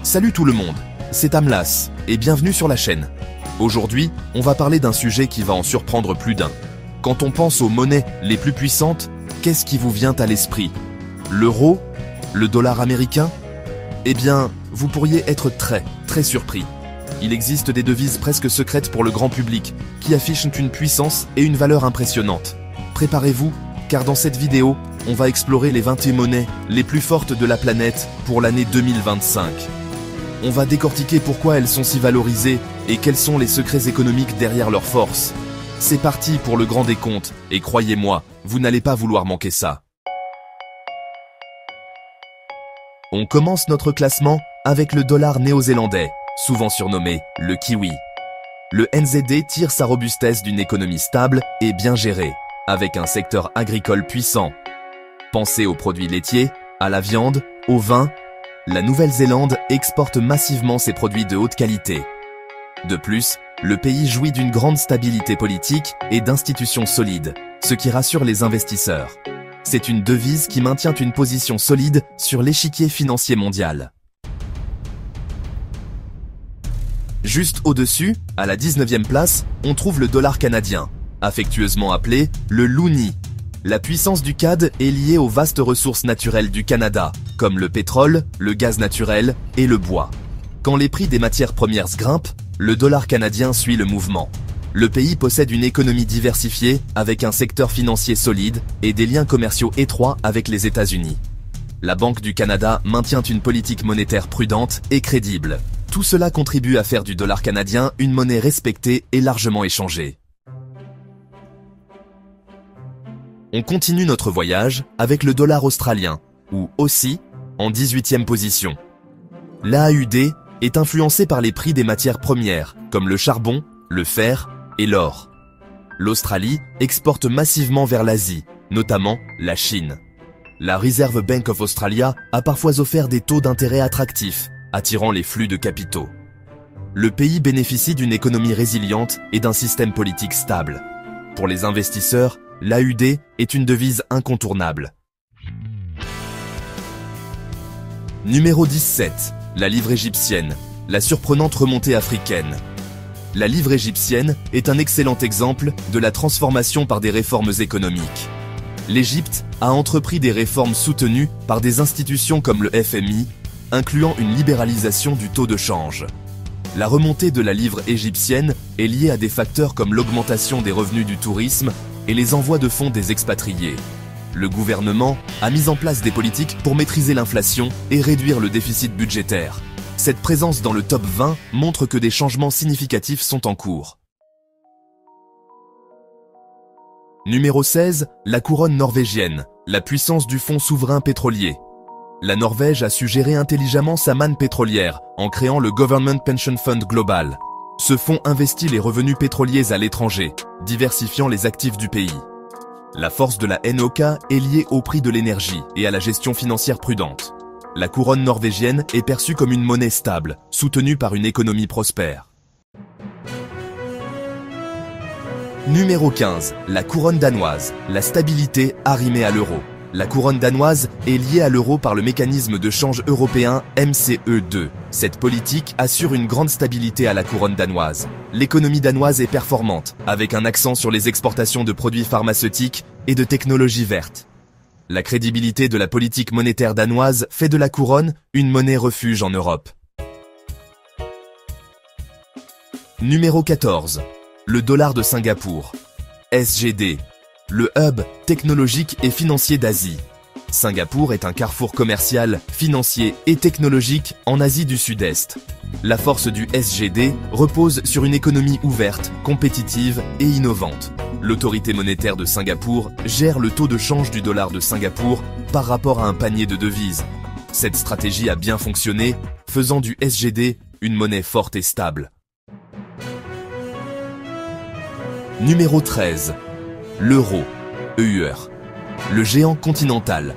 Salut tout le monde, c'est Amlas, et bienvenue sur la chaîne. Aujourd'hui, on va parler d'un sujet qui va en surprendre plus d'un. Quand on pense aux monnaies les plus puissantes, qu'est-ce qui vous vient à l'esprit? L'euro? Le dollar américain? Eh bien, vous pourriez être très surpris. Il existe des devises presque secrètes pour le grand public, qui affichent une puissance et une valeur impressionnantes. Préparez-vous, car dans cette vidéo, on va explorer les 21 monnaies les plus fortes de la planète pour l'année 2025. On va décortiquer pourquoi elles sont si valorisées et quels sont les secrets économiques derrière leur force. C'est parti pour le grand décompte, et croyez-moi, vous n'allez pas vouloir manquer ça. On commence notre classement avec le dollar néo-zélandais, souvent surnommé le kiwi. Le NZD tire sa robustesse d'une économie stable et bien gérée, avec un secteur agricole puissant. Pensez aux produits laitiers, à la viande, au vin. La Nouvelle-Zélande exporte massivement ses produits de haute qualité. De plus, le pays jouit d'une grande stabilité politique et d'institutions solides, ce qui rassure les investisseurs. C'est une devise qui maintient une position solide sur l'échiquier financier mondial. Juste au-dessus, à la 19e place, on trouve le dollar canadien, affectueusement appelé le loonie. La puissance du CAD est liée aux vastes ressources naturelles du Canada, comme le pétrole, le gaz naturel et le bois. Quand les prix des matières premières grimpent, le dollar canadien suit le mouvement. Le pays possède une économie diversifiée avec un secteur financier solide et des liens commerciaux étroits avec les États-Unis. La Banque du Canada maintient une politique monétaire prudente et crédible. Tout cela contribue à faire du dollar canadien une monnaie respectée et largement échangée. On continue notre voyage avec le dollar australien, ou Aussie, en 18e position. L'AUD est influencé par les prix des matières premières, comme le charbon, le fer et l'or. L'Australie exporte massivement vers l'Asie, notamment la Chine. La Reserve Bank of Australia a parfois offert des taux d'intérêt attractifs, attirant les flux de capitaux. Le pays bénéficie d'une économie résiliente et d'un système politique stable. Pour les investisseurs, l'AUD est une devise incontournable. Numéro 17. La livre égyptienne, la surprenante remontée africaine. La livre égyptienne est un excellent exemple de la transformation par des réformes économiques. L'Égypte a entrepris des réformes soutenues par des institutions comme le FMI, incluant une libéralisation du taux de change. La remontée de la livre égyptienne est liée à des facteurs comme l'augmentation des revenus du tourisme et les envois de fonds des expatriés. Le gouvernement a mis en place des politiques pour maîtriser l'inflation et réduire le déficit budgétaire. Cette présence dans le top 20 montre que des changements significatifs sont en cours. Numéro 16, la couronne norvégienne, la puissance du fonds souverain pétrolier. La Norvège a su gérer intelligemment sa manne pétrolière en créant le Government Pension Fund Global. Ce fonds investit les revenus pétroliers à l'étranger, diversifiant les actifs du pays. La force de la NOK est liée au prix de l'énergie et à la gestion financière prudente. La couronne norvégienne est perçue comme une monnaie stable, soutenue par une économie prospère. Numéro 15. La couronne danoise, la stabilité arrimée à l'euro. La couronne danoise est liée à l'euro par le mécanisme de change européen MCE2. Cette politique assure une grande stabilité à la couronne danoise. L'économie danoise est performante, avec un accent sur les exportations de produits pharmaceutiques et de technologies vertes. La crédibilité de la politique monétaire danoise fait de la couronne une monnaie refuge en Europe. Numéro 14. Le dollar de Singapour, SGD. Le hub technologique et financier d'Asie. Singapour est un carrefour commercial, financier et technologique en Asie du Sud-Est. La force du SGD repose sur une économie ouverte, compétitive et innovante. L'autorité monétaire de Singapour gère le taux de change du dollar de Singapour par rapport à un panier de devises. Cette stratégie a bien fonctionné, faisant du SGD une monnaie forte et stable. Numéro 13. L'euro, EUR, le géant continental.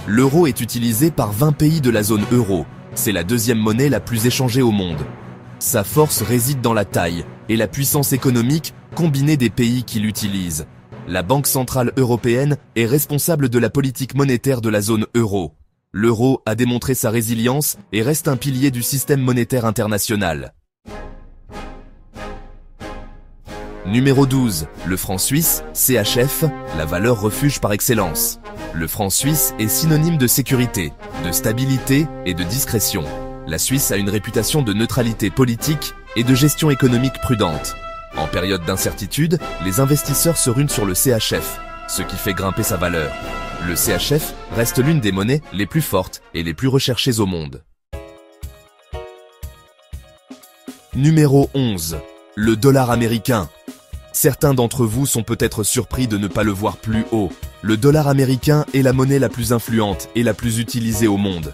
L'euro est utilisé par 20 pays de la zone euro. C'est la deuxième monnaie la plus échangée au monde. Sa force réside dans la taille et la puissance économique combinée des pays qui l'utilisent. La Banque centrale européenne est responsable de la politique monétaire de la zone euro. l'euro a démontré sa résilience et reste un pilier du système monétaire international. Numéro 12. Le franc suisse, CHF, la valeur refuge par excellence. Le franc suisse est synonyme de sécurité, de stabilité et de discrétion. La Suisse a une réputation de neutralité politique et de gestion économique prudente. En période d'incertitude, les investisseurs se ruent sur le CHF, ce qui fait grimper sa valeur. Le CHF reste l'une des monnaies les plus fortes et les plus recherchées au monde. Numéro 11. Le dollar américain. Certains d'entre vous sont peut-être surpris de ne pas le voir plus haut. Le dollar américain est la monnaie la plus influente et la plus utilisée au monde.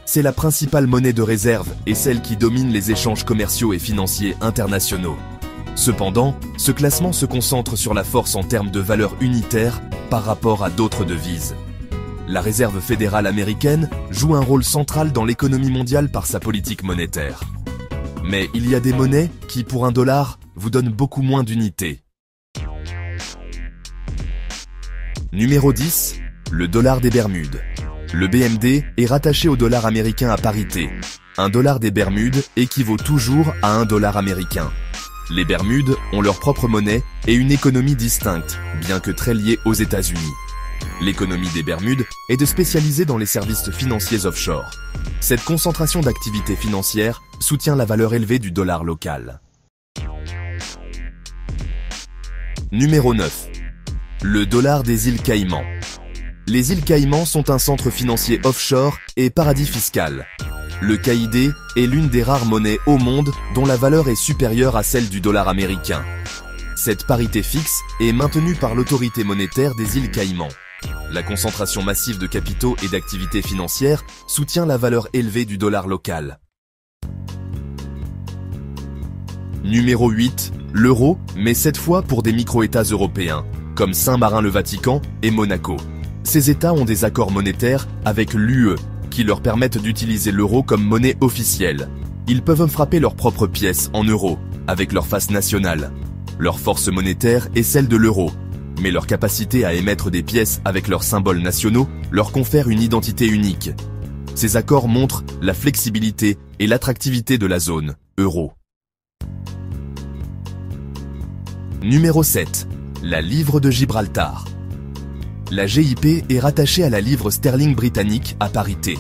C'est la principale monnaie de réserve et celle qui domine les échanges commerciaux et financiers internationaux. Cependant, ce classement se concentre sur la force en termes de valeur unitaire par rapport à d'autres devises. La Réserve fédérale américaine joue un rôle central dans l'économie mondiale par sa politique monétaire. Mais il y a des monnaies qui, pour $1, vous donnent beaucoup moins d'unités. Numéro 10. Le dollar des Bermudes. Le BMD est rattaché au dollar américain à parité. Un dollar des Bermudes équivaut toujours à $1 américain. Les Bermudes ont leur propre monnaie et une économie distincte, bien que très liée aux États-Unis. L'économie des Bermudes est de spécialiser dans les services financiers offshore. Cette concentration d'activités financières soutient la valeur élevée du dollar local. Numéro 9. Le dollar des îles Caïmans. Les îles Caïmans sont un centre financier offshore et paradis fiscal. Le CAID est l'une des rares monnaies au monde dont la valeur est supérieure à celle du dollar américain. Cette parité fixe est maintenue par l'autorité monétaire des îles Caïmans. La concentration massive de capitaux et d'activités financières soutient la valeur élevée du dollar local. Numéro 8. L'euro, mais cette fois pour des micro-États européens, comme Saint-Marin-le-Vatican et Monaco. Ces États ont des accords monétaires avec l'UE, qui leur permettent d'utiliser l'euro comme monnaie officielle. Ils peuvent frapper leurs propres pièces en euros, avec leur face nationale. Leur force monétaire est celle de l'euro, mais leur capacité à émettre des pièces avec leurs symboles nationaux leur confère une identité unique. Ces accords montrent la flexibilité et l'attractivité de la zone euro. Numéro 7. La livre de Gibraltar. La GIP est rattachée à la livre sterling britannique à parité.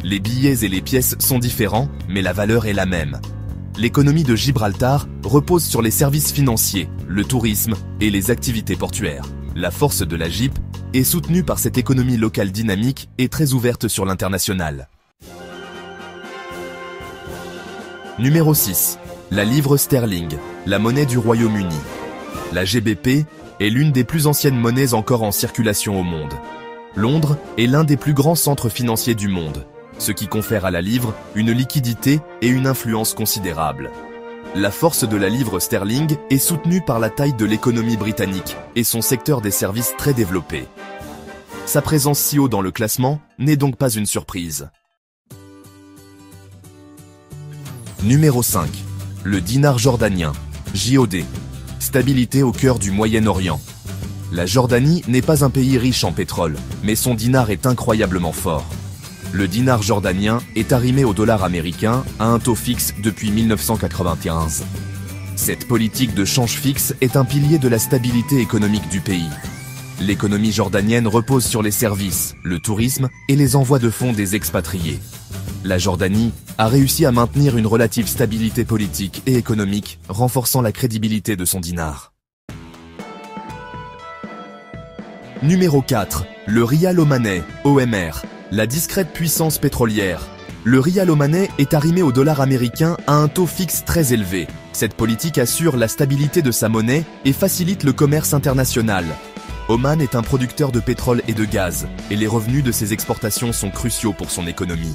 Les billets et les pièces sont différents, mais la valeur est la même. L'économie de Gibraltar repose sur les services financiers, le tourisme et les activités portuaires. La force de la GIP est soutenue par cette économie locale dynamique et très ouverte sur l'international. Numéro 6. La livre sterling, la monnaie du Royaume-Uni. La GBP est l'une des plus anciennes monnaies encore en circulation au monde. Londres est l'un des plus grands centres financiers du monde, ce qui confère à la livre une liquidité et une influence considérables. La force de la livre sterling est soutenue par la taille de l'économie britannique et son secteur des services très développé. Sa présence si haut dans le classement n'est donc pas une surprise. Numéro 5. Le dinar jordanien, JOD. Stabilité au cœur du Moyen-Orient. La Jordanie n'est pas un pays riche en pétrole, mais son dinar est incroyablement fort. Le dinar jordanien est arrimé au dollar américain à un taux fixe depuis 1995. Cette politique de change fixe est un pilier de la stabilité économique du pays. L'économie jordanienne repose sur les services, le tourisme et les envois de fonds des expatriés. La Jordanie a réussi à maintenir une relative stabilité politique et économique, renforçant la crédibilité de son dinar. Numéro 4. Le rial omanais, OMR, la discrète puissance pétrolière. Le rial omanais est arrimé au dollar américain à un taux fixe très élevé. Cette politique assure la stabilité de sa monnaie et facilite le commerce international. Oman est un producteur de pétrole et de gaz, et les revenus de ses exportations sont cruciaux pour son économie.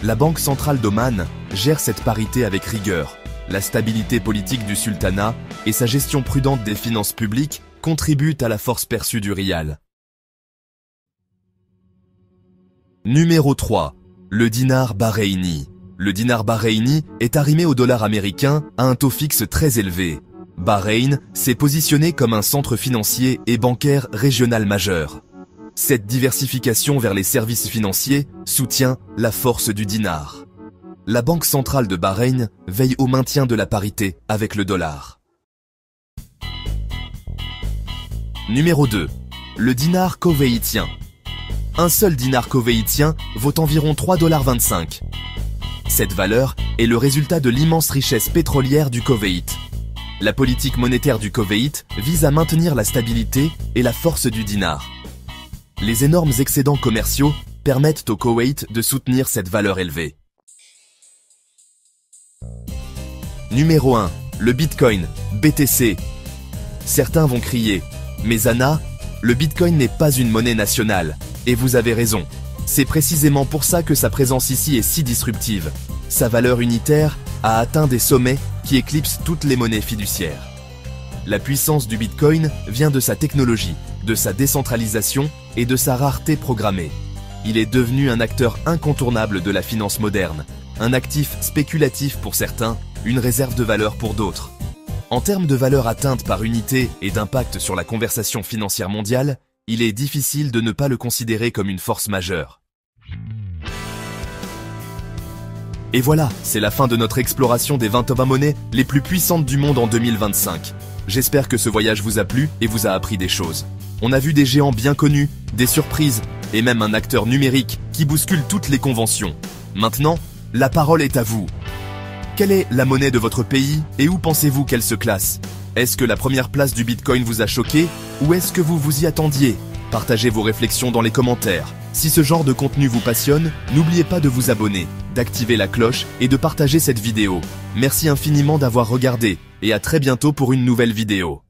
La Banque centrale d'Oman gère cette parité avec rigueur. La stabilité politique du sultanat et sa gestion prudente des finances publiques contribuent à la force perçue du rial. Numéro 3. Le dinar bahreïni. Le dinar bahreïni est arrimé au dollar américain à un taux fixe très élevé. Bahreïn s'est positionné comme un centre financier et bancaire régional majeur. Cette diversification vers les services financiers soutient la force du dinar. La Banque centrale de Bahreïn veille au maintien de la parité avec le dollar. Numéro 2. Le dinar koweïtien. Un seul dinar koweïtien vaut environ 3,25 $. Cette valeur est le résultat de l'immense richesse pétrolière du Koweït. La politique monétaire du Koweït vise à maintenir la stabilité et la force du dinar. Les énormes excédents commerciaux permettent au Koweït de soutenir cette valeur élevée. Numéro 1. Le Bitcoin, BTC. Certains vont crier « Mais Anna, le Bitcoin n'est pas une monnaie nationale. » Et vous avez raison. C'est précisément pour ça que sa présence ici est si disruptive. Sa valeur unitaire a atteint des sommets qui éclipsent toutes les monnaies fiduciaires. La puissance du Bitcoin vient de sa technologie, de sa décentralisation et de sa rareté programmée. Il est devenu un acteur incontournable de la finance moderne, un actif spéculatif pour certains, une réserve de valeur pour d'autres. En termes de valeur atteinte par unité et d'impact sur la conversation financière mondiale, il est difficile de ne pas le considérer comme une force majeure. Et voilà, c'est la fin de notre exploration des 20 monnaies les plus puissantes du monde en 2025. J'espère que ce voyage vous a plu et vous a appris des choses. On a vu des géants bien connus, des surprises et même un acteur numérique qui bouscule toutes les conventions. Maintenant, la parole est à vous. Quelle est la monnaie de votre pays et où pensez-vous qu'elle se classe? Est-ce que la première place du Bitcoin vous a choqué ou est-ce que vous vous y attendiez? Partagez vos réflexions dans les commentaires. Si ce genre de contenu vous passionne, n'oubliez pas de vous abonner, d'activer la cloche et de partager cette vidéo. Merci infiniment d'avoir regardé et à très bientôt pour une nouvelle vidéo.